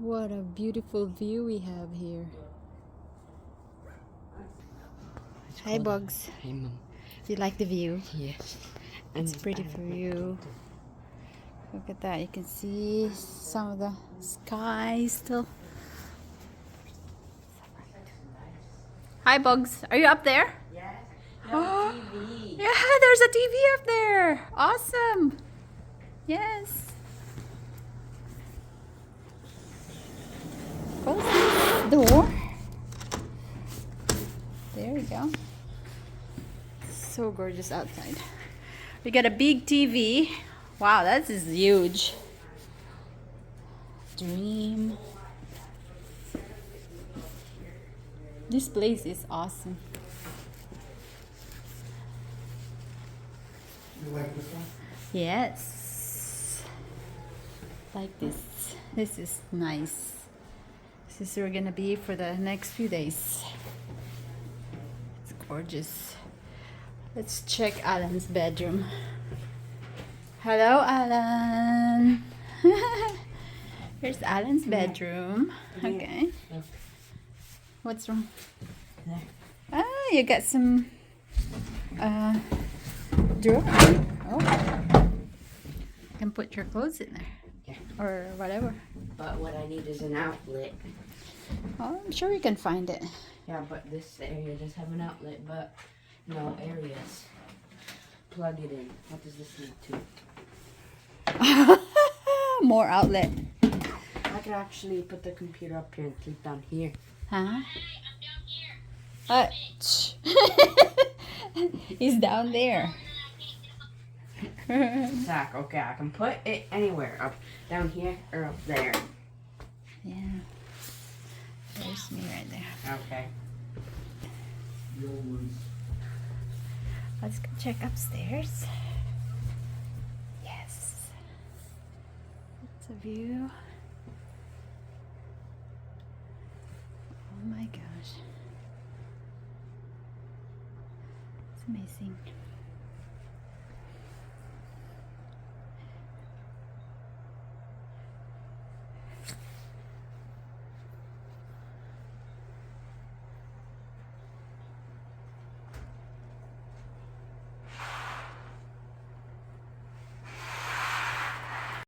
What a beautiful view we have here. Hi, Bugs. Hey, Mom. You like the view? Yes. It's pretty for you. Look at that. You can see some of the sky still. Hi, Bugs. Are you up there? Yes. Oh, TV. yeah, there's a TV up there. Awesome. Yes. Close this door. There we go. So gorgeous outside. We got a big TV. Wow, that is huge. Dream. This place is awesome. You like this one? Yes. Like this. This is nice. This is where we're gonna be for the next few days. It's gorgeous. Let's check Alan's bedroom. Hello, Alan. Here's Alan's bedroom. Okay. What's wrong? There. Ah, you got some drawer. Oh. You can put your clothes in there. Yeah. Or whatever. But what I need is an outlet. Oh, I'm sure you can find it. Yeah, but this area does have an outlet, but no areas. Plug it in. What does this need to? More outlet. I could actually put the computer up here and sleep down here. Huh? Shh. He's down there. Zach, okay, I can put it anywhere. Up down here or up there. Yeah. There's me right there. Okay. Let's go check upstairs. Yes. It's a view. Oh my gosh. It's amazing.